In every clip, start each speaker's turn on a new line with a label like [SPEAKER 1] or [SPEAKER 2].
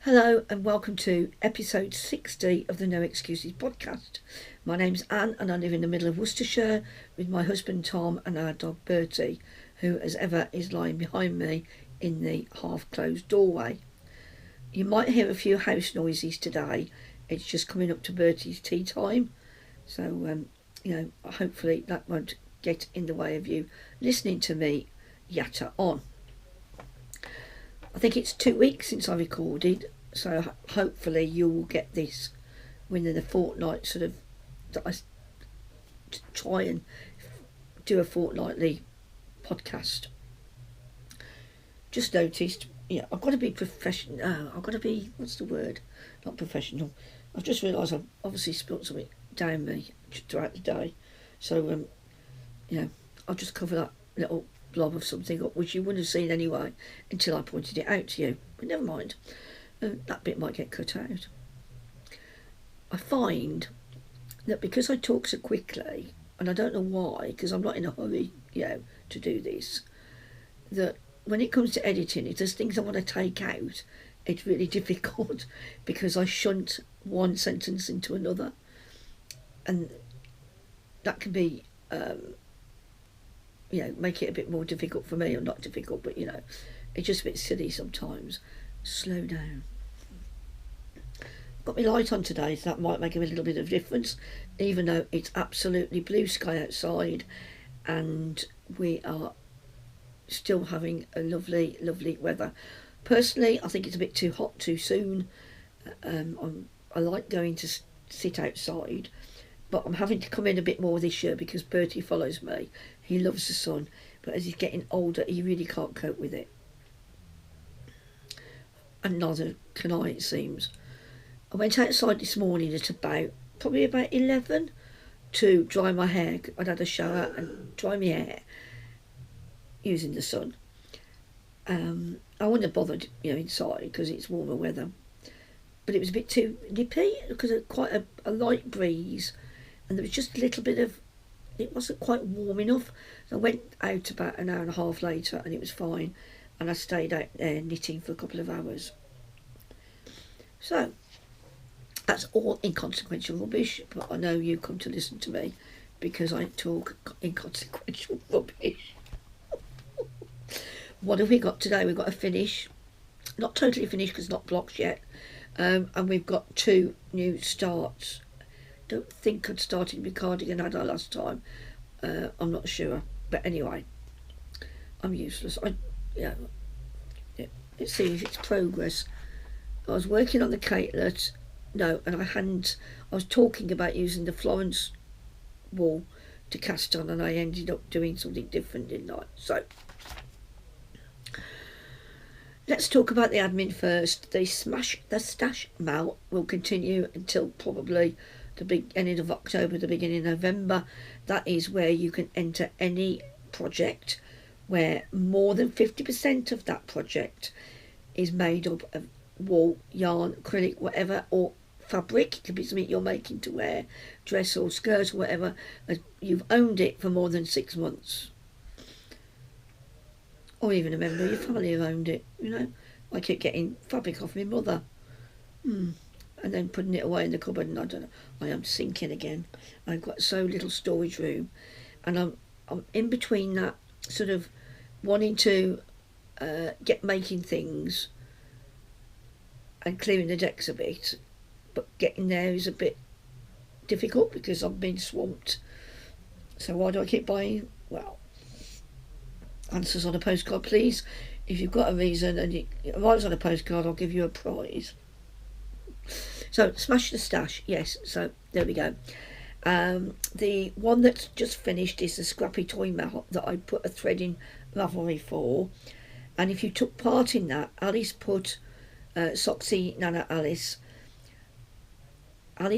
[SPEAKER 1] Hello and welcome to episode 60 of the No Excuses podcast. My name's Anne and I live in the middle of Worcestershire with my husband Tom and our dog Bertie, who as ever is lying behind me in the half-closed doorway. You might hear a few house noises today. It's just coming up to Bertie's tea time, so hopefully that won't get in the way of you listening to me yatter on. I think it's 2 weeks since I recorded, so hopefully you will get this within a fortnight, sort of, that I try and do a fortnightly podcast. Just noticed, I've got to be professional. I've got to be, what's the word? Not professional. I've just realised I've obviously spilt something down me throughout the day. So, I'll just cover that little blob of something up, which you wouldn't have seen anyway until I pointed it out to you. But never mind. That bit might get cut out. I find that because I talk so quickly, and I don't know why, because I'm not in a hurry, to do this, that when it comes to editing, if there's things I want to take out, it's really difficult because I shunt one sentence into another, and that can be make it a bit more difficult for me, or not difficult, but it's just a bit silly sometimes. Slow down. Got my light on today, so that might make a little bit of difference, even though it's absolutely blue sky outside and we are still having a lovely weather. Personally, I think it's a bit too hot too soon. I like going to sit outside, but I'm having to come in a bit more this year because Bertie follows me. He loves the sun, but as he's getting older, he really can't cope with it. And neither can I, it seems. I went outside this morning at probably about 11 to dry my hair. I'd had a shower and dry my hair using the sun. I wouldn't have bothered, inside because it's warmer weather. But it was a bit too nippy because of quite a light breeze, and there was just a little bit of, it wasn't quite warm enough. So I went out about an hour and a half later and it was fine, and I stayed out there knitting for a couple of hours. So that's all inconsequential rubbish, but I know you come to listen to me because I talk inconsequential rubbish. What have we got today? We've got a finish, not totally finished because it's not blocked yet, and we've got 2 new starts. Don't think I'd started with cardigan, had I, last time? I'm not sure, but anyway, I'm useless. Let's see if it's progress. I was working on the catelet, and I was talking about using the Florence wool to cast on, and I ended up doing something different, didn't I? So let's talk about the admin first. The stash melt will continue until probably the end of October, the beginning of November. That is where you can enter any project where more than 50% of that project is made up of wool, yarn, acrylic, whatever, or fabric. It could be something you're making to wear, dress or skirt or whatever. You've owned it for more than 6 months, or even a member of your family have owned it. I keep getting fabric off my mother, and then putting it away in the cupboard, and I don't know, I am sinking again. I've got so little storage room, and I'm in between that, sort of wanting to get making things and clearing the decks a bit, but getting there is a bit difficult because I've been swamped. So why do I keep buying? Well, answers on a postcard, please. If you've got a reason and it arrives on a postcard, I'll give you a prize. So smash the stash, yes. So there we go. The one that's just finished is the scrappy toy melt that I put a thread in Ravelry for. And if you took part in that, Alice put Soxy Nana Alice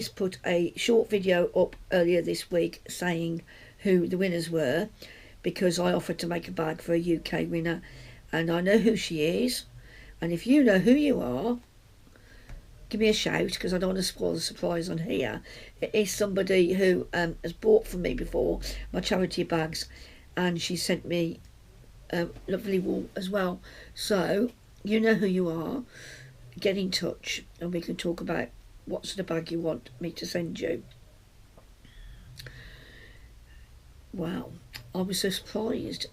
[SPEAKER 1] put a short video up earlier this week saying who the winners were, because I offered to make a bag for a UK winner, and I know who she is. And if you know who you are, give me a shout, because I don't want to spoil the surprise on here. It is somebody who has bought from me before my charity bags, and she sent me lovely wool as well. So you know who you are. get in touch and we can talk about what sort of bag you want me to send you. Wow, I was so surprised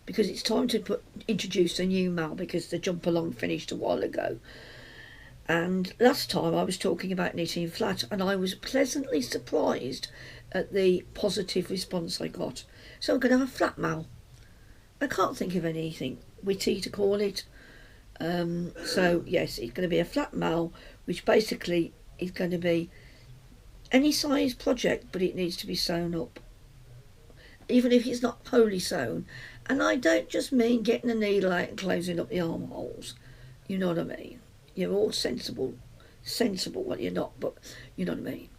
[SPEAKER 1] because it's time to introduce a new mail because the jump along finished a while ago. And last time I was talking about knitting flat, and I was pleasantly surprised at the positive response I got. So I'm going to have flat mail. I can't think of anything witty to call it. So yes, it's going to be a flat mail, which basically is going to be any size project, but it needs to be sewn up. Even if it's not wholly sewn. And I don't just mean getting a needle out and closing up the armholes. You know what I mean? You're all sensible, well you're not, but you know what I mean.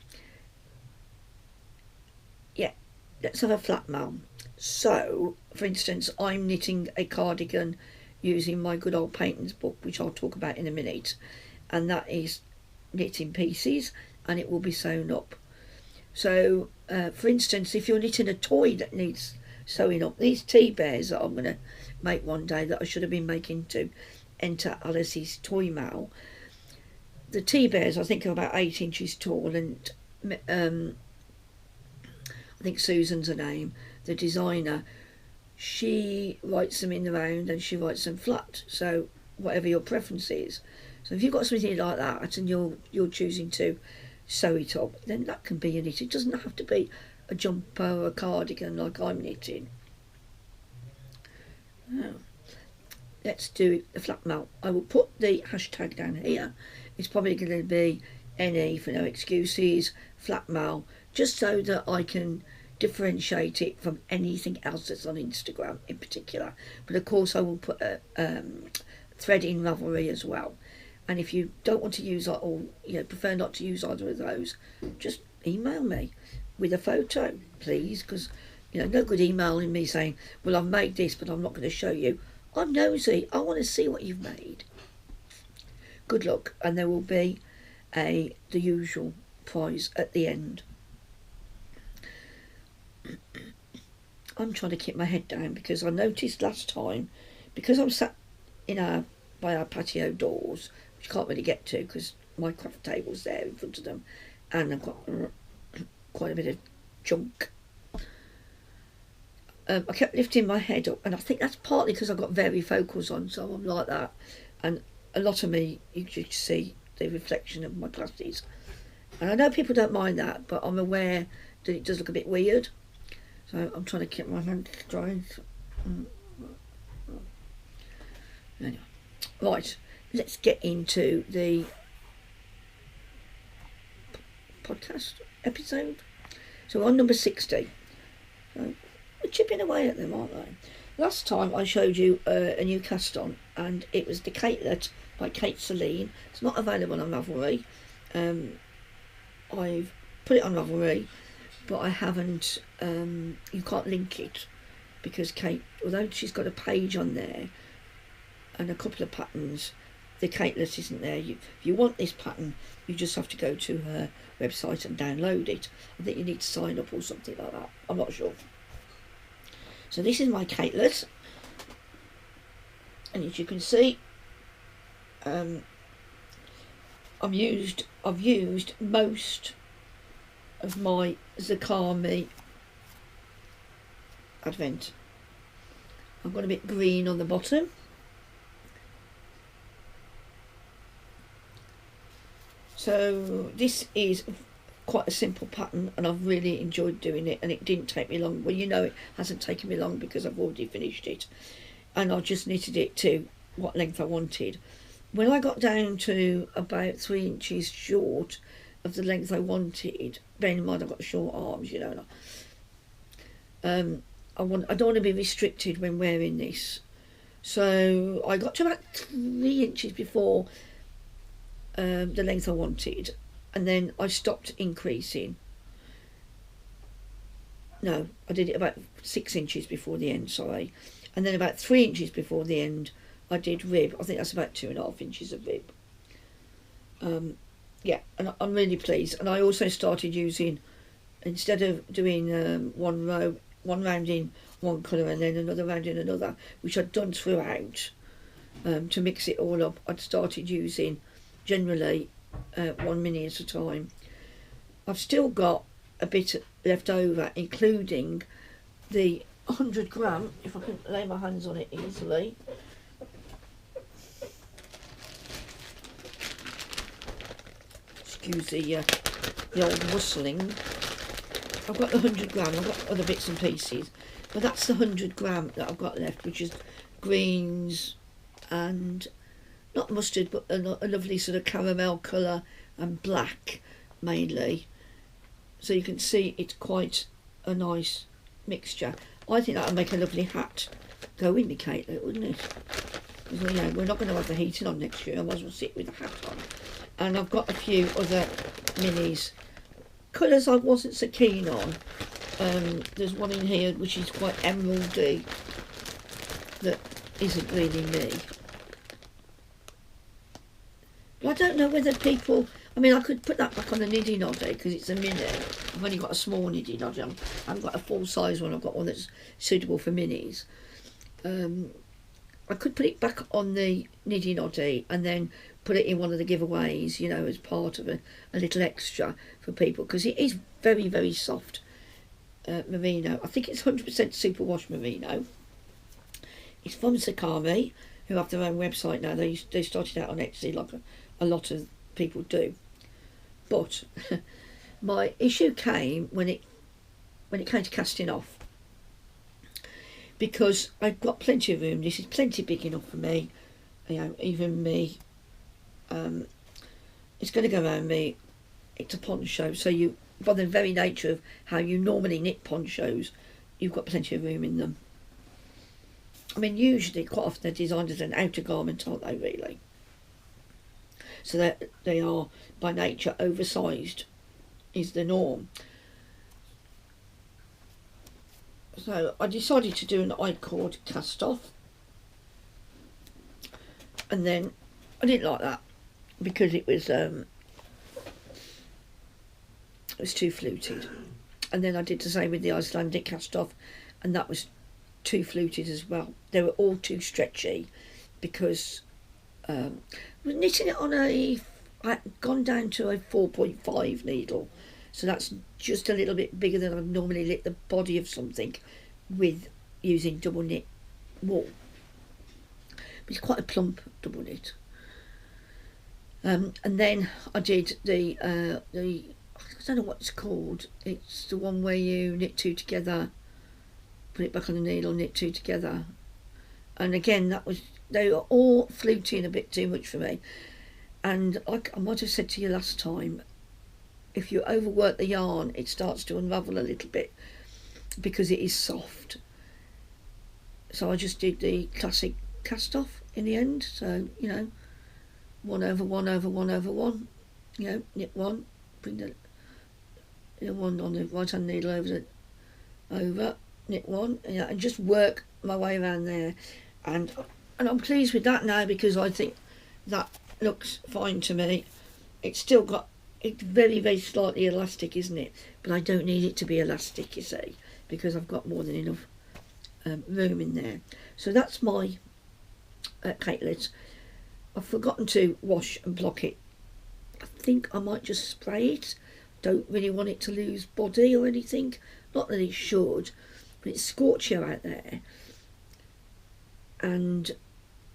[SPEAKER 1] Yeah, let's have a flat mail. So, for instance, I'm knitting a cardigan using my good old Patons book, which I'll talk about in a minute, and that is knit in pieces, and it will be sewn up. So, for instance, if you're knitting a toy that needs sewing up, these tea bears that I'm going to make one day that I should have been making to enter Alice's toy mail. The tea bears I think are about 8 inches tall, and I think Susan's her name, the designer. She writes them in the round and she writes them flat, so whatever your preference is. So if you've got something like that and you're choosing to sew it up, then that can be a knit. It doesn't have to be a jumper or a cardigan like I'm knitting. Now, let's do the flat mail. I will put the hashtag down here. It's probably going to be NE for no excuses, flat mail, just so that I can differentiate it from anything else that's on Instagram in particular. But of course I will put a thread in Ravelry as well. And if you don't want to use or prefer not to use either of those, just email me with a photo, please, because no good emailing me saying, well, I've made this but I'm not going to show you. I'm nosy. I want to see what you've made. Good luck, and there will be the usual prize at the end. I'm trying to keep my head down because I noticed last time, because I'm sat by our patio doors, which I can't really get to because my craft table's there in front of them, and I've got quite a bit of junk. I kept lifting my head up, and I think that's partly because I've got varifocals on, so I'm like that, and a lot of me, you should see the reflection of my glasses, and I know people don't mind that, but I'm aware that it does look a bit weird, so I'm trying to keep my hand dry. Anyway, right, let's get into the podcast episode. So we're on number 60. So we're chipping away at them, aren't they? Last time I showed you a new cast on, and it was the Catelet by Kate Celine. It's not available on Ravelry. I've put it on Ravelry, but I haven't, you can't link it because Kate, although she's got a page on there and a couple of patterns, the Catelet isn't there. If you want this pattern, you just have to go to her website and download it. I think you need to sign up or something like that. I'm not sure. So this is my Catelet, and as you can see, I've used most of my Zakami Advent. I've got a bit green on the bottom. So this is quite a simple pattern, and I've really enjoyed doing it, and it didn't take me long. Well, it hasn't taken me long because I've already finished it, and I just knitted it to what length I wanted. When I got down to about 3 inches short of the length I wanted, bearing in mind I've got short arms, I don't want to be restricted when wearing this. So I got to about 3 inches before the length I wanted, and then I stopped increasing. No, I did it about 6 inches before the end, sorry, and then about 3 inches before the end I did rib. I think that's about 2.5 inches of rib. Yeah, and I'm really pleased. And I also started using, instead of doing one round in one colour and then another round in another, which I'd done throughout, to mix it all up, I'd started using generally 1 mini at a time. I've still got a bit left over, including the 100 gram, if I can lay my hands on it easily. Excuse the old rustling. I've got the 100 gram, I've got other bits and pieces, but that's the 100 gram that I've got left, which is greens and not mustard, but a lovely sort of caramel colour and black mainly. So you can see it's quite a nice mixture. I think that would make a lovely hat go in the cake, wouldn't it? Because, you know, we're not going to have the heating on next year. I might as well sit with the hat on. And I've got a few other minis. Colours I wasn't so keen on. There's one in here which is quite emeraldy that isn't really me. But I don't know whether people... I mean, I could put that back on the niddy noddy because it's a mini. I've only got a small niddy noddy. I haven't got a full size one. I've got one that's suitable for minis. I could put it back on the niddy noddy and then put it in one of the giveaways, you know, as part of a little extra for people, because it is very, very soft merino. I think it's 100% superwash merino. It's from Zakami, who have their own website now. They started out on Etsy like a lot of people do. But my issue came when it came to casting off, because I've got plenty of room. This is plenty big enough for me, you know, even me. It's going to go around me. It's a poncho, so you, by the very nature of how you normally knit ponchos, you've got plenty of room in them. I mean, usually, quite often they're designed as an outer garment, aren't they, really? So that they are, by nature, oversized is the norm. So I decided to do an I-cord cast off. And then I didn't like that because it was too fluted. And then I did the same with the Icelandic cast off, and that was too fluted as well. They were all too stretchy because I was knitting it on I'd gone down to a 4.5 needle, so that's just a little bit bigger than I've normally knit the body of something with using double knit wool. But it's quite a plump double knit. And then I did the I don't know what it's called. It's the one where you knit two together, put it back on the needle, knit two together. And again, they were all fluting a bit too much for me. And like I might have said to you last time, if you overwork the yarn, it starts to unravel a little bit because it is soft. So I just did the classic cast off in the end. So, you know, 1 over 1 over 1 over 1, you know, knit one, bring the one on the right hand needle over, knit one, you know, and just work my way around there. And I'm pleased with that now, because I think that looks fine to me. It's very, very slightly elastic, isn't it? But I don't need it to be elastic, you see, because I've got more than enough room in there. So that's my catelet. I've forgotten to wash and block it. I think I might just spray it. Don't really want it to lose body or anything. Not that it should, but it's scorchier out there. And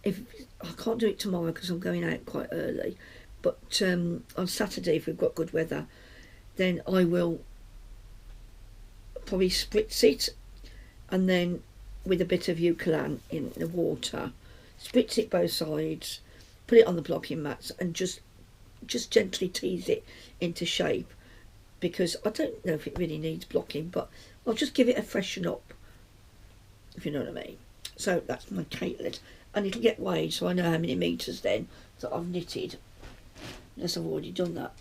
[SPEAKER 1] if I can't do it tomorrow because I'm going out quite early, but on Saturday, if we've got good weather, then I will probably spritz it, and then with a bit of eucalan in the water, spritz it both sides, put it on the blocking mats, and just gently tease it into shape, because I don't know if it really needs blocking, but I'll just give it a freshen up, if you know what I mean. So that's my catelet, and it'll get weighed so I know how many metres then that I've knitted, unless I've already done that.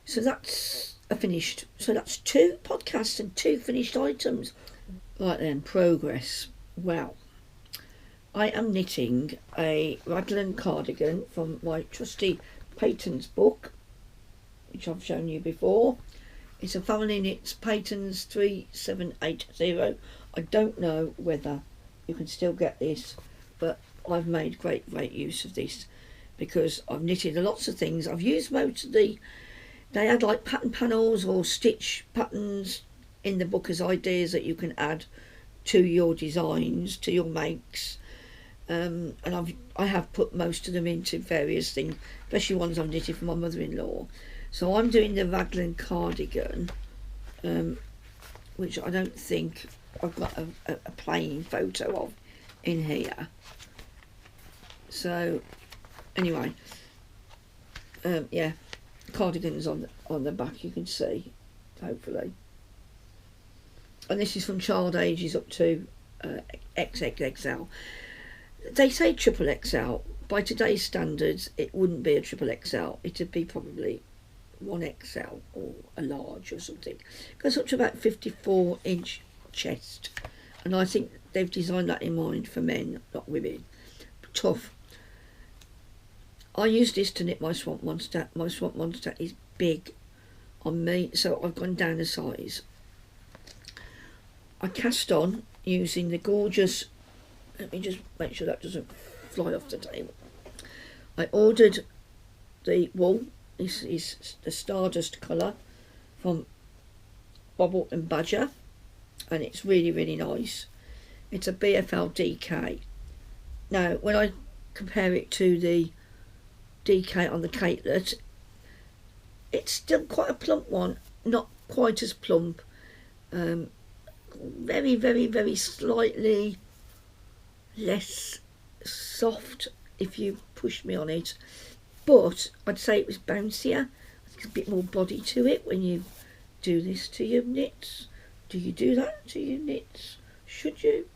[SPEAKER 1] So that's finished. So that's 2 podcasts and 2 finished items. Right then, progress. Well, I am knitting a raglan cardigan from my trusty Patons book, which I've shown you before. It's a family knits Patons 3780. I don't know whether you can still get this, but I've made great use of this. because I've knitted lots of things. I've used most of they had like pattern panels or stitch patterns in the book as ideas that you can add to your designs, to your makes. And I have put most of them into various things, especially ones I've knitted for my mother-in-law. So I'm doing the raglan cardigan, which I don't think I've got a plain photo of in here. So anyway, yeah, cardigans on the back, you can see, hopefully. And this is from child ages up to XXXL. They say triple XL. By today's standards, it wouldn't be a triple XL. It'd be probably 1XL or a large or something. It goes up to about 54-inch chest, and I think they've designed that in mind for men, not women. Tough. I use this to knit my Swamp Monster. My Swamp Monster is big on me, so I've gone down a size. I cast on using the gorgeous, let me just make sure that doesn't fly off the table. I ordered the wool. This is the Stardust colour from Bobble and Badger, and it's really, really nice. It's a BFL DK. Now, when I compare it to the DK on the Catelet, it's still quite a plump one, not quite as plump. Very, very, very slightly less soft if you push me on it, but I'd say it was bouncier. There's a bit more body to it when you do this to your knits. Do you do that to your knits? Should you?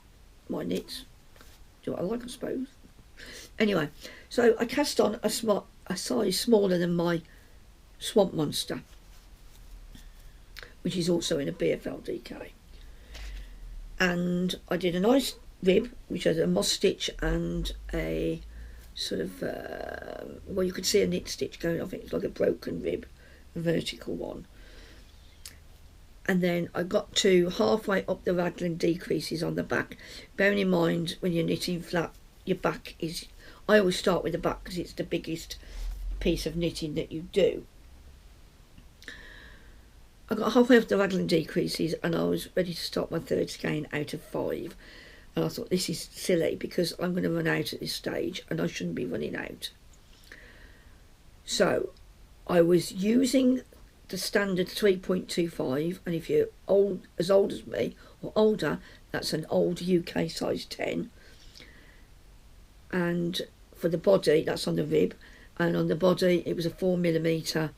[SPEAKER 1] My knits. Do what I like, I suppose. Anyway, so I cast on a size smaller than my Swamp Monster, which is also in a BFL DK. And I did a nice rib, which has a moss stitch and a sort of, well, you could see a knit stitch going off it. It's like a broken rib, a vertical one. And then I got to halfway up the raglan decreases on the back. Bearing in mind, when you're knitting flat, your back is, I always start with the back because it's the biggest piece of knitting that you do. I got halfway up the raglan decreases and I was ready to start my third skein out of 5. And I thought, this is silly because I'm going to run out at this stage and I shouldn't be running out. So I was using the standard 3.25, and if you're as old as me or older, that's an old UK size 10. And for the body, that's on the rib, and on the body it was a 4mm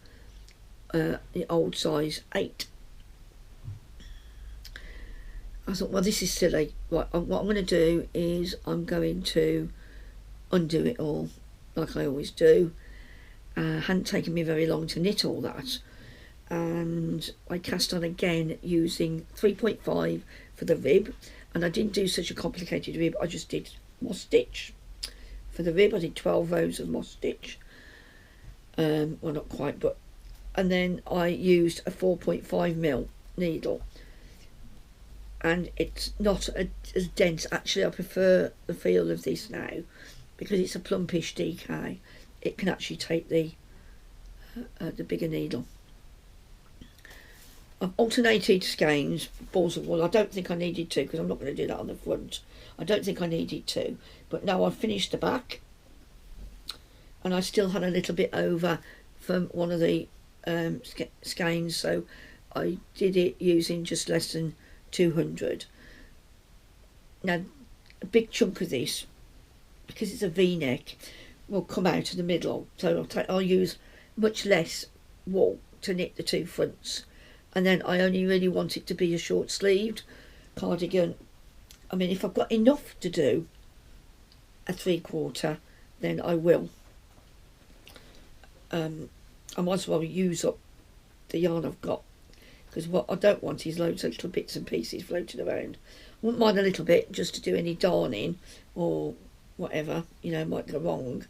[SPEAKER 1] the old size 8. I thought, well, this is silly. Right, what I'm going to do is I'm going to undo it all like I always do. Hadn't taken me very long to knit all that, and I cast on again using 3.5 for the rib, and I didn't do such a complicated rib. I just did moss stitch for the rib. I did 12 rows of moss stitch, well, not quite, but, and then I used a 4.5mm needle, and it's not as dense. Actually, I prefer the feel of this now because it's a plumpish DK. It can actually take the bigger needle. I've alternated skeins, balls of wool. I don't think I needed to because I'm not going to do that on the front. I don't think I needed to, but now I've finished the back, and I still had a little bit over from one of the skeins, so I did it using just less than 200. Now a big chunk of this, because it's a V-neck, will come out of the middle, so I'll use much less wool to knit the two fronts. And then I only really want it to be a short sleeved cardigan. I mean, if I've got enough to do a 3/4, then I will. I might as well use up the yarn I've got, because what I don't want is loads of little bits and pieces floating around. I wouldn't mind a little bit just to do any darning or whatever, you know, might go wrong.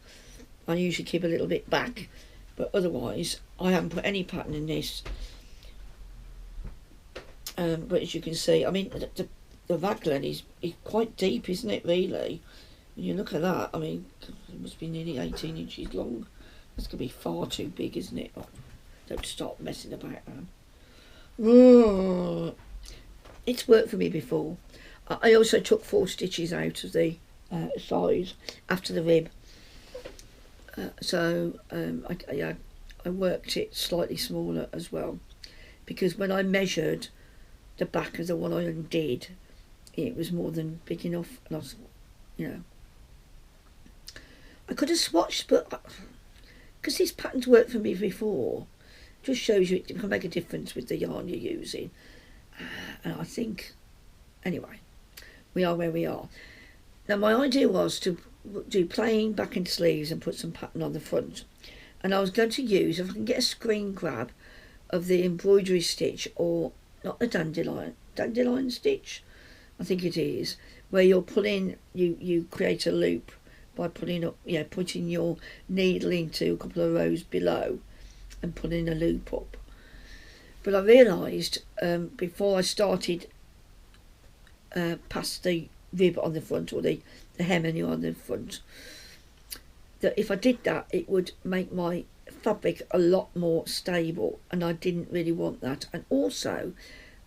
[SPEAKER 1] I usually keep a little bit back, but otherwise I haven't put any pattern in this. But as you can see, I mean, the raglan is quite deep, isn't it, really? When you look at that, I mean, it must be nearly 18 inches long. That's going to be far too big, isn't it? Oh, don't stop messing about, man. It's worked for me before. I also took 4 stitches out of the size after the rib. I worked it slightly smaller as well, because when I measured the back of the one I undid, it was more than big enough, and I was, I could have swatched, but because these patterns worked for me before, it just shows you it can make a difference with the yarn you're using. And I think, anyway, we are where we are. Now my idea was to do plain back and sleeves and put some pattern on the front, and I was going to use, if I can get a screen grab of the embroidery stitch, or not the dandelion stitch, I think it is, where you're pulling, you create a loop by putting your needle into a couple of rows below and pulling a loop up. But I realised before I started past the rib on the front, or the hemming on the front, that if I did that, it would make my fabric a lot more stable, and I didn't really want that. And also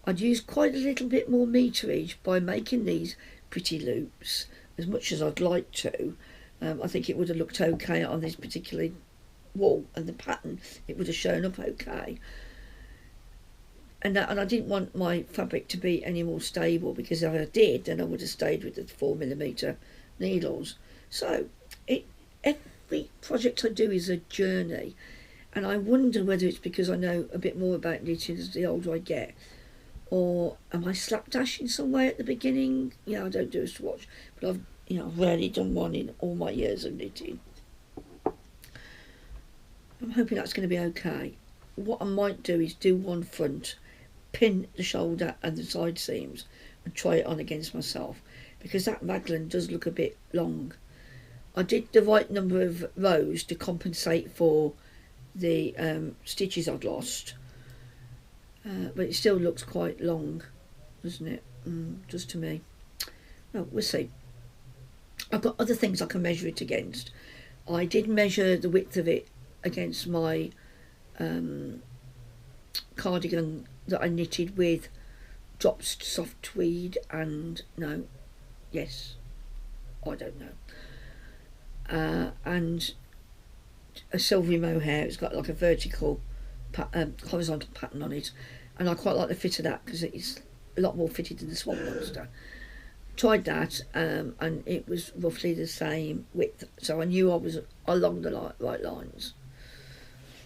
[SPEAKER 1] I'd use quite a little bit more meterage by making these pretty loops, as much as I'd like to. I think it would have looked okay on this particular wool, and the pattern, it would have shown up okay. And I didn't want my fabric to be any more stable, because if I did, then I would have stayed with the 4mm needles. So every project I do is a journey, and I wonder whether it's because I know a bit more about knitting as the older I get, or am I slapdashing somewhere at the beginning? Yeah, I don't do a swatch, but I've rarely done one in all my years of knitting. I'm hoping that's going to be okay. What I might do is do one front, pin the shoulder and the side seams, and try it on against myself, because that raglan does look a bit long. I did the right number of rows to compensate for the stitches I'd lost, but it still looks quite long, doesn't it? Just to me. Well, we'll see. I've got other things I can measure it against. I did measure the width of it against my cardigan that I knitted with dropped soft tweed and and a silvery mohair. It's got like a vertical horizontal pattern on it, and I quite like the fit of that because it's a lot more fitted than the Swan Monster. Tried that, and it was roughly the same width, so I knew I was along the right lines.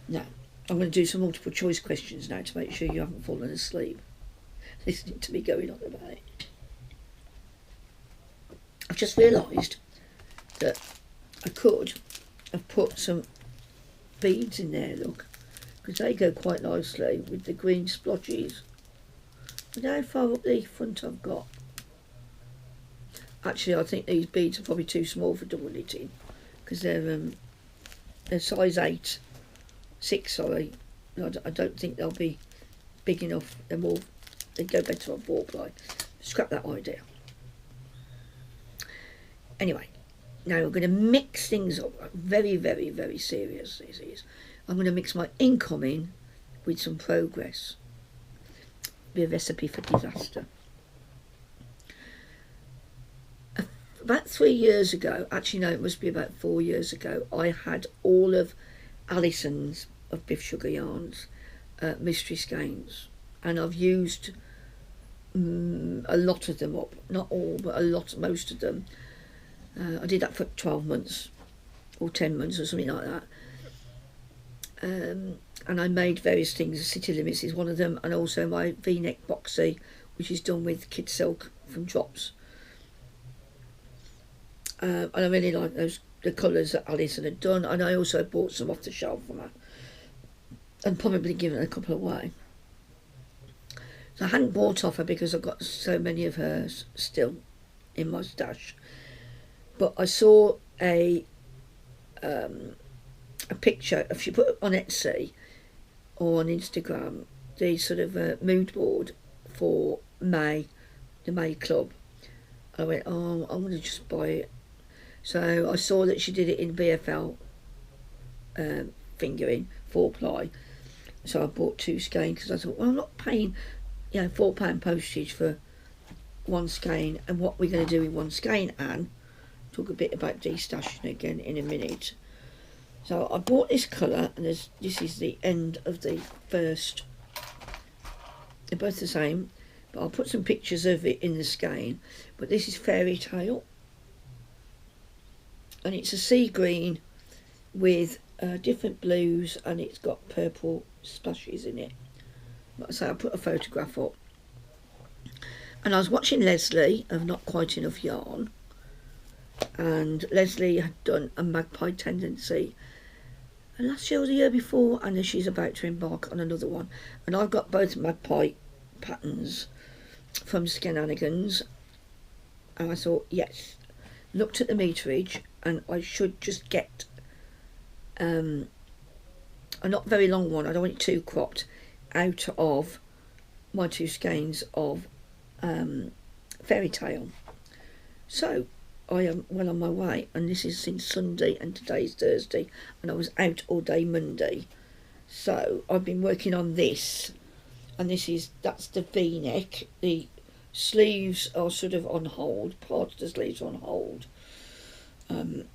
[SPEAKER 1] Now I'm going to do some multiple choice questions now to make sure you haven't fallen asleep listening to me going on about it. I've just realised that I could have put some beads in there, look, because they go quite nicely with the green splotches. And how far up the front I've got. Actually, I think these beads are probably too small for double knitting, because they're size 6, sorry. I don't think they'll be big enough. They go better on 4-ply. Scrap that idea. Anyway, now we're going to mix things up. Very, very, very serious this is. I'm going to mix my incoming with some progress. Be a recipe for disaster. About 3 years ago, actually no, it must be about 4 years ago, I had all of Alison's of Biffsugar Yarns mystery skeins, and I've used a lot of them up, not all, but most of them. I did that for 12 months or 10 months or something like that, and I made various things. City Limits is one of them, and also my V-neck boxy, which is done with kid silk from Drops. And I really like the colours that Alison had done, and I also bought some off the shelf from her and probably given a couple away. So I hadn't bought off her because I've got so many of hers still in my stash. But I saw a picture, if she put it on Etsy or on Instagram, the sort of mood board for May, the May Club. I went, oh, I'm going to just buy it. So I saw that she did it in BFL fingering, 4-ply. So I bought 2 skein because I thought, well, I'm not paying, £4 postage for 1 skein. And what we're going to do with 1 skein, Anne, talk a bit about destashing again in a minute. So I bought this colour, and this is the end of the first. They're both the same, but I'll put some pictures of it in the skein. But this is Fairytale, and it's a sea green with different blues, and it's got purple splashes in it. Like I say, I put a photograph up. And I was watching Leslie of Not Quite Enough Yarn, and Leslie had done a Magpie tendency last year or the year before, and she's about to embark on another one. And I've got both Magpie patterns from Skeinanigans, and I thought, yes, looked at the meterage, and I should just get a not very long one, I don't want it too cropped, out of my 2 skeins of Fairytale. So I am well on my way, and this is since Sunday, and today's Thursday, and I was out all day Monday. So I've been working on this, and that's the V-neck. The sleeves are sort of on hold, part of the sleeves are on hold, and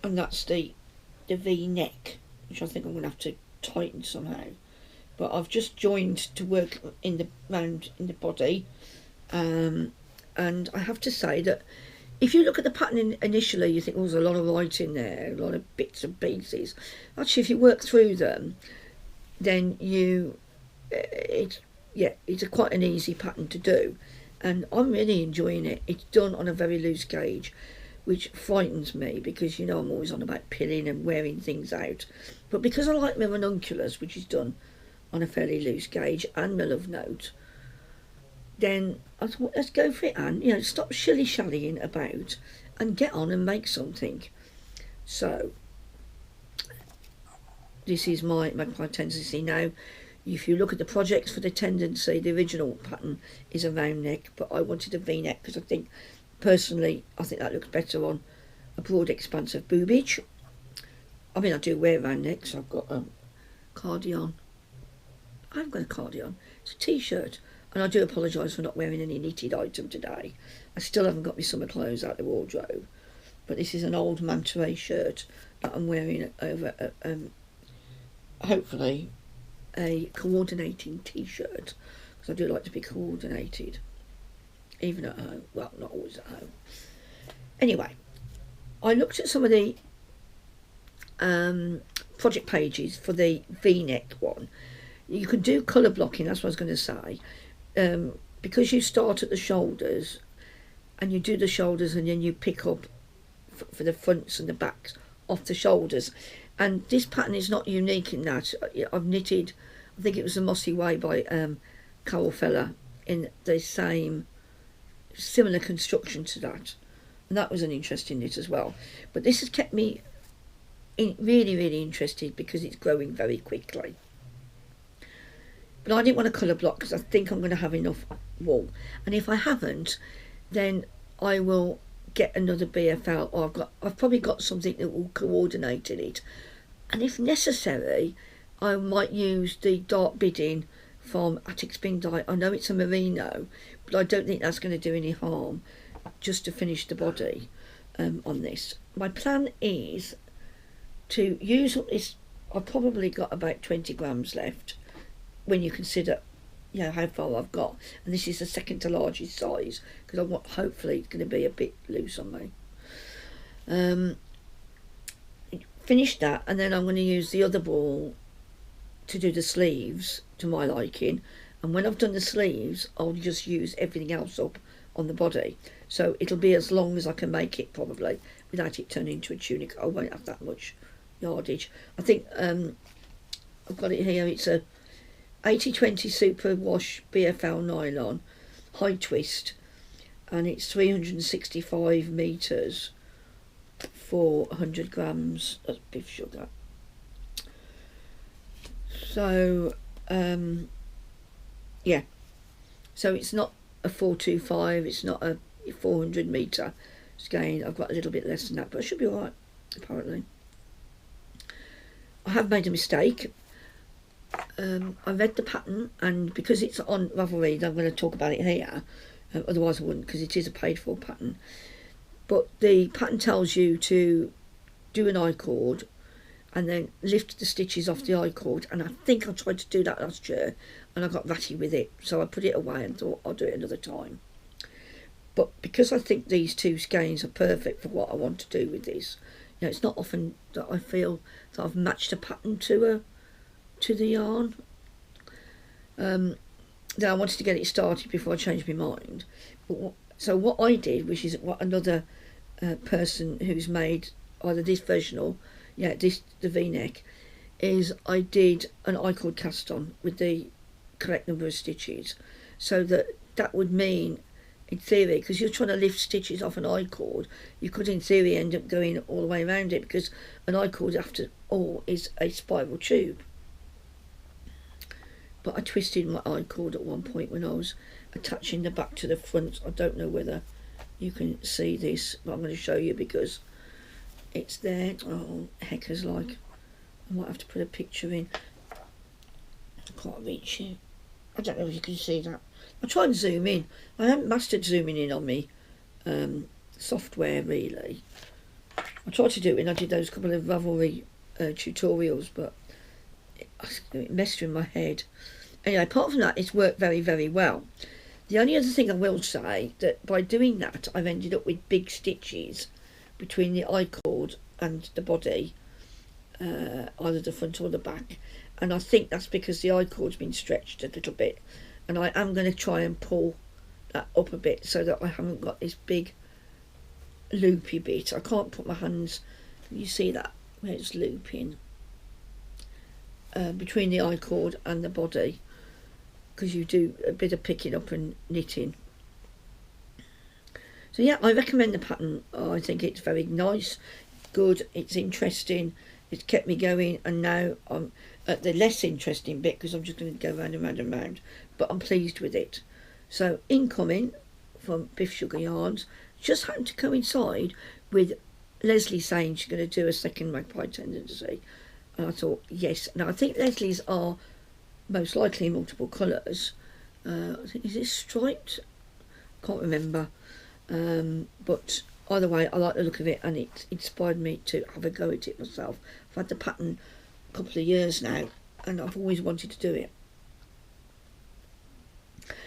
[SPEAKER 1] that's the V-neck, which I think I'm going to have to tighten somehow. But I've just joined to work in the round in the body, and I have to say that if you look at the pattern initially, you think, oh, there's a lot of writing there, a lot of bits and pieces. Actually, if you work through them, then it's quite an easy pattern to do, and I'm really enjoying it. It's done on a very loose gauge, which frightens me because I'm always on about pilling and wearing things out. But because I like my ranunculus, which is done on a fairly loose gauge, and my love note, then I thought, let's go for it, Anne. Stop shilly-shallying about and get on and make something. So this is my Magpie tendency. Now, if you look at the projects for the tendency, the original pattern is a round neck, but I wanted a V-neck because personally I think that looks better on a broad expanse of boobage. I mean, I do wear round necks. I've got a cardigan. I haven't got a cardigan. It's a t-shirt. And I do apologise for not wearing any knitted item today. I still haven't got my summer clothes out of the wardrobe. But this is an old manta shirt that I'm wearing over, hopefully, a coordinating t-shirt. Because I do like to be coordinated. Even at home. Well, not always at home. Anyway, I looked at some of the project pages for the V-neck one. You can do colour blocking, that's what I was going to say. Because you start at the shoulders, and you do the shoulders, and then you pick up for the fronts and the backs off the shoulders. And this pattern is not unique in that. I've knitted, I think it was the Mossy Way by Carol Feller, in the same similar construction to that, and that was an interesting knit as well. But this has kept me really interested because it's growing very quickly. But I didn't want to colour block because I think I'm going to have enough wool, and if I haven't, then I will get another BFL, or I've probably got something that will coordinate in it, and if necessary I might use the dark bidding from Attic Spin Dye. I know it's a merino, but I don't think that's going to do any harm, just to finish the body on this. My plan is to use this. I've probably got about 20 grams left when you consider how far I've got, and this is the second to largest size because I want, hopefully it's going to be a bit loose on me. Finish that, and then I'm going to use the other ball to do the sleeves to my liking, and when I've done the sleeves I'll just use everything else up on the body, so it'll be as long as I can make it, probably without it turning into a tunic. I won't have that much yardage. I think I've got it here. It's a 80/20 super wash BFL nylon high twist, and it's 365 meters for 100 grams of beef sugar. So so it's not a 425, it's not a 400 meter, skein. I've got a little bit less than that, but I should be alright, apparently. I have made a mistake. I read the pattern, and because it's on Ravelry, I'm going to talk about it here. Otherwise I wouldn't, because it is a paid for pattern. But the pattern tells you to do an I-cord and then lift the stitches off the I-cord, and I think I tried to do that last year and I got ratty with it, so I put it away and thought I'll do it another time. But because I think these two skeins are perfect for what I want to do with this, you know, it's not often that I feel that I've matched a pattern to the yarn. Then I wanted to get it started before I changed my mind. So what I did, which is what another person who's made either this version or the V-neck, is I did an I-cord cast on with the correct number of stitches, so that would mean, in theory, because you're trying to lift stitches off an I-cord, you could in theory end up going all the way around it, because an I-cord after all is a spiral tube. But I twisted my I-cord at one point when I was attaching the back to the front. I don't know whether you can see this, but I'm going to show you because it's there. Oh, heckers, like, I might have to put a picture in. I can't reach it. I don't know if you can see that. I'll try and zoom in. I haven't mastered zooming in on me software, really. I tried to do it when I did those couple of Ravelry tutorials, but it messed with my head. Anyway, apart from that, it's worked very, very well. The only other thing I will say, that by doing that, I've ended up with big stitches between the I-cord and the body, either the front or the back. And I think that's because the I-cord's been stretched a little bit. And I am going to try and pull that up a bit so that I haven't got this big loopy bit. I can't put my hands, you see that, where it's looping, between the I-cord and the body, because you do a bit of picking up and knitting. So yeah, I recommend the pattern. I think it's very nice, good, it's interesting, it's kept me going, and now I'm at the less interesting bit because I'm just going to go round and round and round, but I'm pleased with it. So incoming from Biffsugar Yarns just happened to coincide with Leslie saying she's going to do a second Magpie tendency, and I thought yes. Now I think Leslie's are most likely multiple colours. I think, is it striped? Can't remember. But either way, I like the look of it, and it inspired me to have a go at it myself. I've had the pattern a couple of years now, and I've always wanted to do it.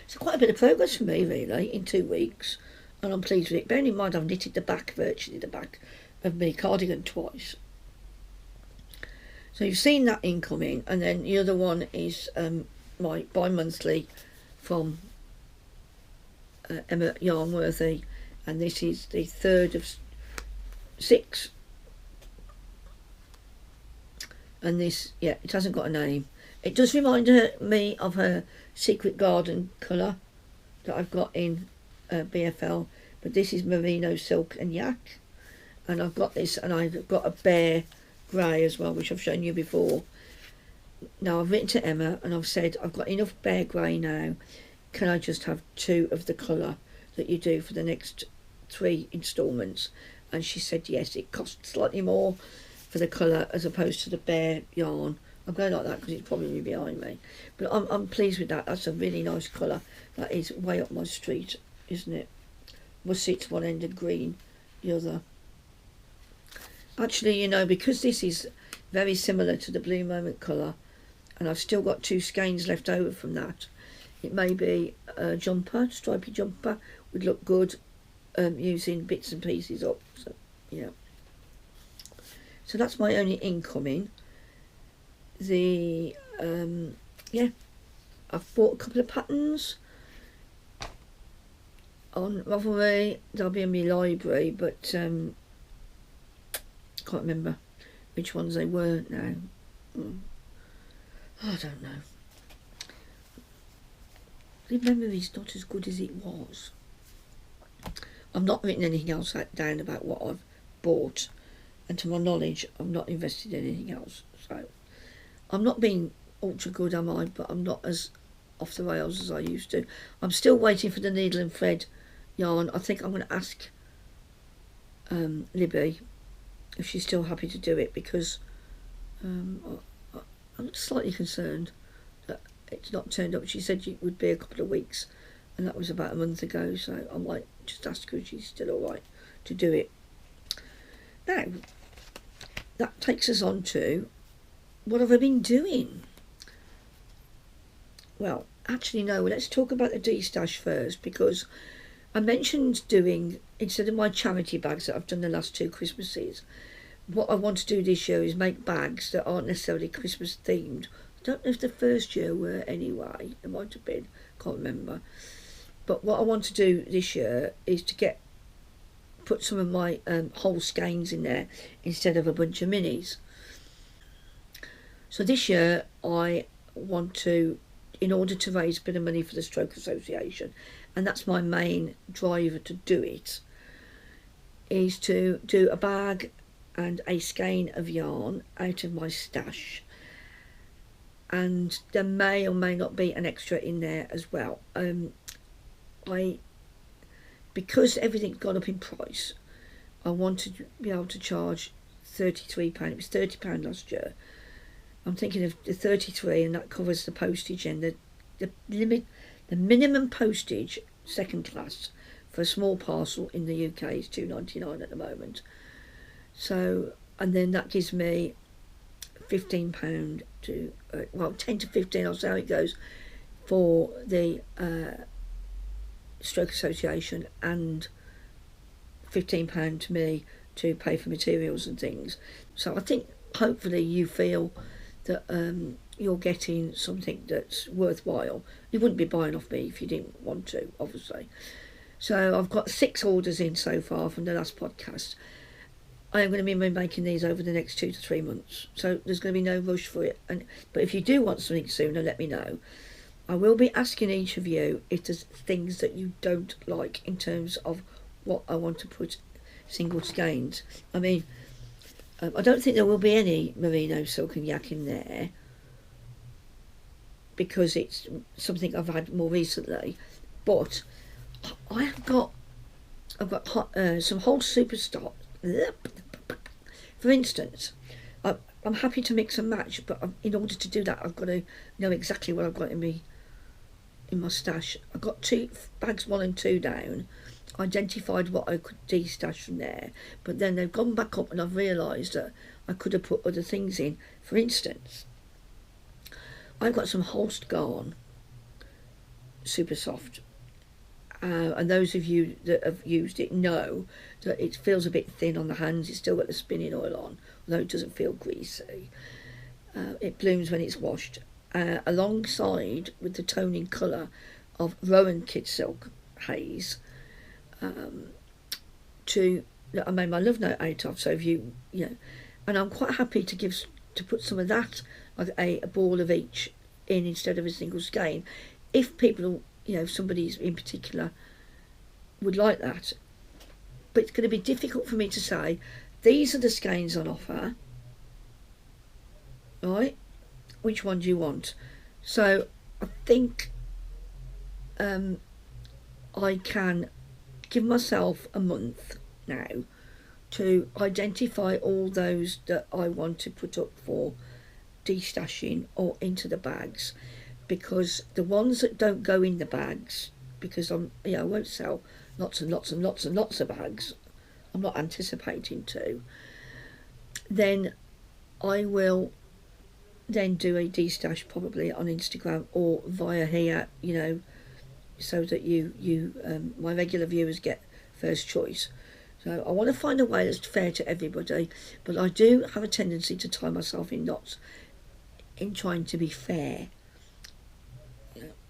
[SPEAKER 1] So quite a bit of progress for me, really, in 2 weeks, and I'm pleased with it. Bearing in mind I've knitted the back, virtually the back of my cardigan twice. So you've seen that incoming, and then the other one is my bi-monthly from Emma Yarnworthy, and this is the third of 6. And this, yeah, it hasn't got a name. It does remind me of her Secret Garden colour that I've got in BFL, but this is Merino Silk and Yak, and I've got this, and I've got a Bear Grey as well, which I've shown you before. Now I've written to Emma and I've said I've got enough Bear Grey now, can I just have 2 of the colour that you do for the next 3 instalments? And she said yes. It costs slightly more for the colour as opposed to the Bear yarn. I'm going like that because it's probably behind me, but I'm pleased with that. That's a really nice colour. That is way up my street, isn't it? Russet one end and green the other. Actually, you know, because this is very similar to the Blue Moment colour, and I've still got 2 skeins left over from that, it may be a jumper, stripy jumper, would look good using bits and pieces up. So, yeah. So that's my only incoming. The, yeah, I've bought a couple of patterns on Ravelry. They'll be in my library, but can't remember which ones they were now. I don't know. The memory's not as good as it was. I've not written anything else down about what I've bought, and to my knowledge I've not invested in anything else. So I'm not being ultra good, am I? But I'm not as off the rails as I used to. I'm still waiting for the needle and thread yarn. I think I'm going to ask Libby if she's still happy to do it, because I'm slightly concerned that it's not turned up. She said it would be a couple of weeks, and that was about a month ago, so I might just ask her if she's still alright to do it. Now, that takes us on to, what have I been doing? Well, actually no, let's talk about the D-stash first, because I mentioned doing, instead of my charity bags that I've done the last 2 Christmases, what I want to do this year is make bags that aren't necessarily Christmas themed. I don't know if the first year were anyway, it might have been, can't remember. But what I want to do this year is to put some of my whole skeins in there instead of a bunch of minis. So this year I want to, in order to raise a bit of money for the Stroke Association, and that's my main driver to do it, is to do a bag and a skein of yarn out of my stash, and there may or may not be an extra in there as well. Because everything's gone up in price, I want to be able to charge £33. It was £30 last year. I'm thinking of the 33, and that covers the postage, and the minimum postage second class for a small parcel in the UK is £2.99 at the moment. So, and then that gives me £15 to, well, 10 to 15, I'll see how it goes, for the Stroke Association, and £15 to me to pay for materials and things. So I think hopefully you feel that you're getting something that's worthwhile. You wouldn't be buying off me if you didn't want to, obviously. So I've got 6 orders in so far from the last podcast. I am going to be making these over the next 2 to 3 months, so there's going to be no rush for it. But if you do want something sooner, let me know. I will be asking each of you if there's things that you don't like in terms of what I want to put single skeins. I mean, I don't think there will be any merino, silk and yak in there, because it's something I've had more recently. But I've got some whole super stock. For instance, I'm happy to mix and match, but in order to do that, I've got to know exactly what I've got in my stash. I've got 2 bags 1 and 2 down, identified what I could de-stash from there, but then they've gone back up and I've realised that I could have put other things in. For instance, I've got some Holst garn, super soft, and those of you that have used it know that it feels a bit thin on the hands. It's still got the spinning oil on, although it doesn't feel greasy. It blooms when it's washed, alongside with the toning colour of Rowan Kid Silk Haze, that I made my love note out of. So if you know, and I'm quite happy to put some of that, like a ball of each, in instead of a single skein, if people, if somebody's in particular would like that. But it's going to be difficult for me to say these are the skeins on offer, right? Which one do you want? So I think I can give myself a month now to identify all those that I want to put up for de-stashing or into the bags, because the ones that don't go in the bags, because I won't sell lots and lots and lots and lots of bags, I'm not anticipating to, then I will then do a de-stash probably on Instagram or via here, so that you my regular viewers get first choice. So I want to find a way that's fair to everybody, but I do have a tendency to tie myself in knots in trying to be fair.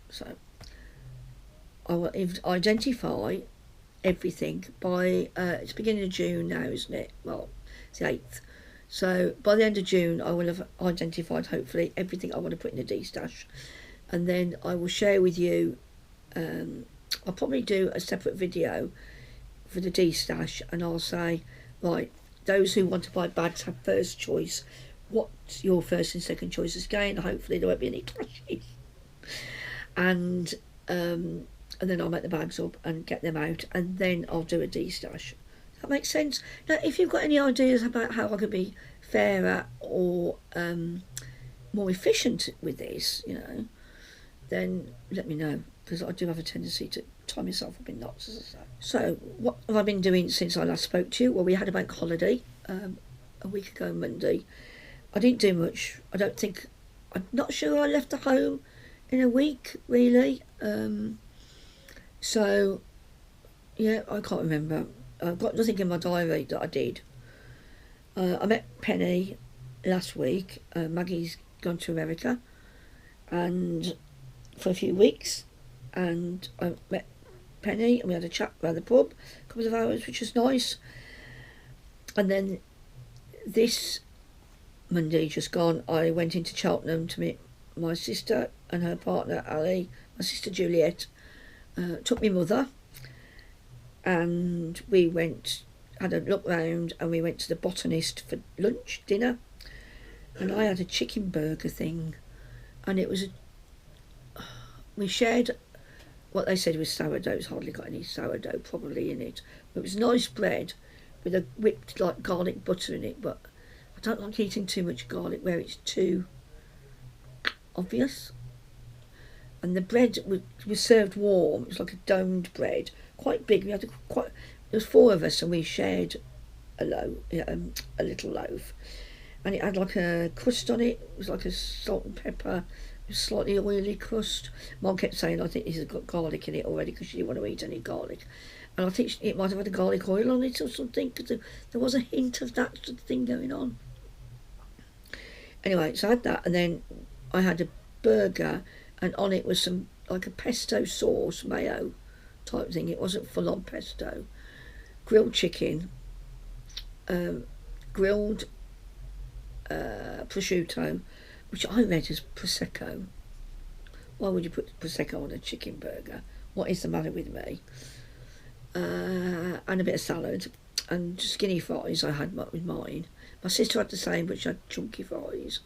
[SPEAKER 1] So I will identify everything by it's beginning of June now, isn't it? Well, it's the 8th. So by the end of June I will have identified hopefully everything I want to put in the de-stash, and then I will share with you. I'll probably do a separate video for the de-stash, and I'll say, right, those who want to buy bags have first choice. What's your first and second choices? Again, hopefully there won't be any clashes. And then I'll make the bags up and get them out, and then I'll do a de-stash. That makes sense. Now, if you've got any ideas about how I could be fairer or more efficient with this, then let me know, because I do have a tendency to tie myself up in knots, as I say. So, what have I been doing since I last spoke to you? Well, we had a bank holiday a week ago Monday. I didn't do much. I'm not sure I left the home in a week, really. So, yeah, I can't remember. I've got nothing in my diary that I did. I met Penny last week. Maggie's gone to America and for a few weeks, and I met Penny and we had a chat around the pub, a couple of hours, which was nice. And then this Monday just gone, I went into Cheltenham to meet my sister and her partner Ali, my sister Juliet, took my mother, and we had a look round, and we went to the Botanist for dinner, and I had a chicken burger thing, and it was we shared what they said was sourdough. It's hardly got any sourdough probably in it, but it was nice bread with a whipped like garlic butter in it, but I don't like eating too much garlic where it's too obvious. And the bread was served warm. It was like a domed bread, quite big. There was 4 of us, and we shared a little loaf, and it had like a crust on it. It was like a salt and pepper, slightly oily crust. Mum kept saying, I think this has got garlic in it already, because she didn't want to eat any garlic. And I think it might have had a garlic oil on it or something, because there was a hint of that sort of thing going on. Anyway, so I had that, and then I had a burger, and on it was some like a pesto sauce, mayo type thing. It wasn't full on pesto. Grilled chicken, grilled prosciutto, which I read as prosecco. Why would you put prosecco on a chicken burger? What is the matter with me? And a bit of salad, and skinny fries I had with mine. My sister had the same, but she had chunky fries.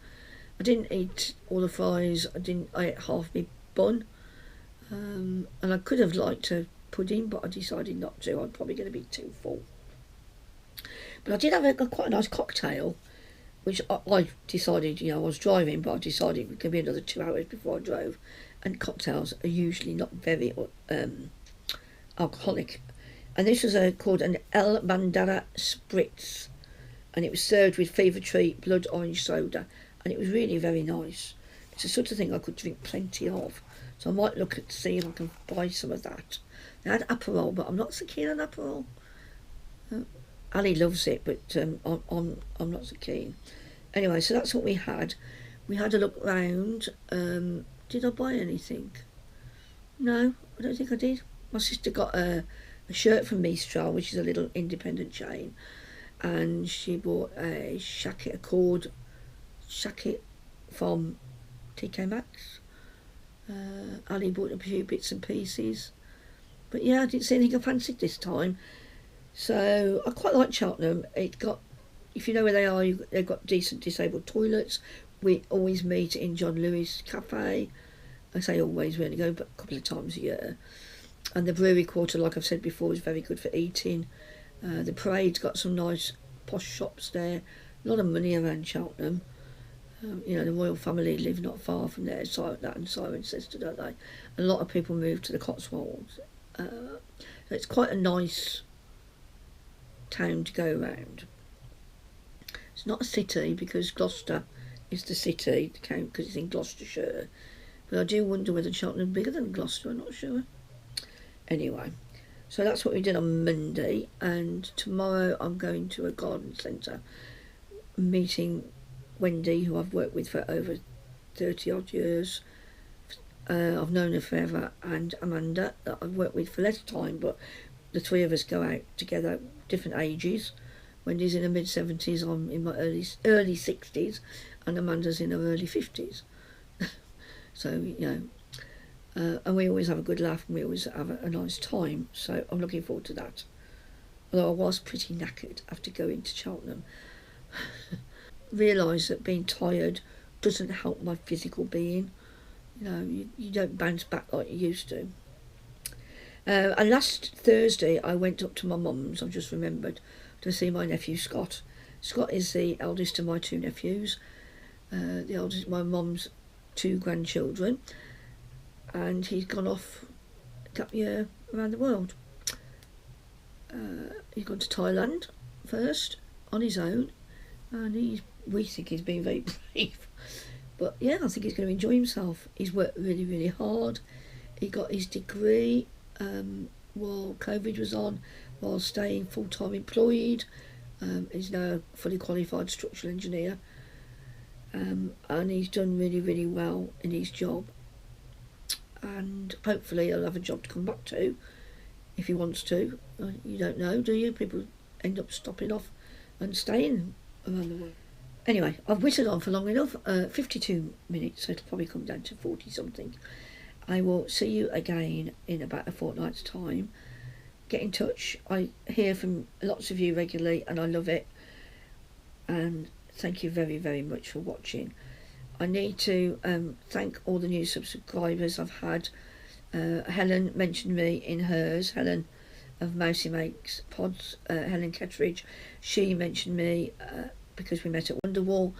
[SPEAKER 1] I didn't eat all the fries. I ate half my bun, and I could have liked a pudding, but I decided not to. I'm probably going to be too full. But I did have quite a nice cocktail, which I decided, I was driving, but I decided it was going to be another 2 hours before I drove. And cocktails are usually not very alcoholic. And this was called an El Bandera Spritz, and it was served with Fever Tree blood orange soda, and it was really very nice. It's the sort of thing I could drink plenty of, so I might look to see if I can buy some of that. They had Aperol, but I'm not so keen on Aperol. Ali loves it, but I'm not so keen. Anyway, so that's what we had. We had a look round. Did I buy anything? No, I don't think I did. My sister got a shirt from Mistral, which is a little independent chain, and she bought a cord shacket from TK Maxx. Ali bought a few bits and pieces, but yeah, I didn't see anything I fancied this time. So I quite like Cheltenham. If you know where they are, they've got decent disabled toilets. We always meet in John Lewis Cafe. I say always, we only go but a couple of times a year. And the brewery quarter, like I've said before, is very good for eating. The parade's got some nice posh shops there. A lot of money around Cheltenham. The royal family live not far from there, that and Cirencester, don't they? A lot of people move to the Cotswolds. So it's quite a nice town to go around. It's not a city, because Gloucester is the city, the count, because it's in Gloucestershire. But I do wonder whether Cheltenham is bigger than Gloucester, I'm not sure. Anyway, so that's what we did on Monday, and tomorrow I'm going to a garden centre, meeting Wendy, who I've worked with for over 30 odd years. I've known her forever, and Amanda, that I've worked with for less time, but the 3 of us go out together, different ages. Wendy's in her mid-70s, I'm in my early 60s, and Amanda's in her early 50s. So, and we always have a good laugh, and we always have a nice time, so I'm looking forward to that. Although I was pretty knackered after going to Cheltenham. Realised that being tired doesn't help my physical being. You don't bounce back like you used to. And last Thursday I went up to my mum's, I've just remembered, to see my nephew Scott. Scott is the eldest of my two nephews, the eldest of my mum's two grandchildren, and he's gone off a gap year around the world. He's gone to Thailand first on his own, and we think he's been very brave. But yeah, I think he's going to enjoy himself. He's worked really, really hard. He got his degree while COVID was on, while staying full-time employed. He's now a fully qualified structural engineer, and he's done really, really well in his job. And hopefully he'll have a job to come back to if he wants to. You don't know, do you? People end up stopping off and staying around the world. Anyway, I've whittled on for long enough, 52 minutes, so it'll probably come down to 40 something. I will see you again in about a fortnight's time. Get in touch. I hear from lots of you regularly and I love it. And thank you very, very much for watching. I need to thank all the new subscribers I've had. Helen mentioned me in hers, Helen of Mousy Makes Pods, Helen Kettridge. She mentioned me because we met at Wonderwall.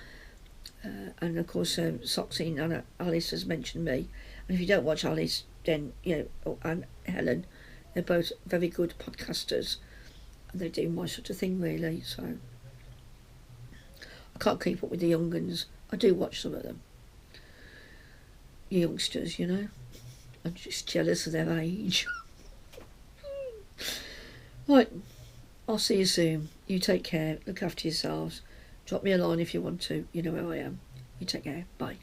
[SPEAKER 1] And of course Soxine and Alice has mentioned me. And if you don't watch Alice, then, you know, and Helen, they're both very good podcasters. And they do my sort of thing, really. So I can't keep up with the young uns. I do watch some of them. Youngsters, you know. I'm just jealous of their age. Right, I'll see you soon. You take care. Look after yourselves. Drop me a line if you want to. You know where I am. You take care. Bye.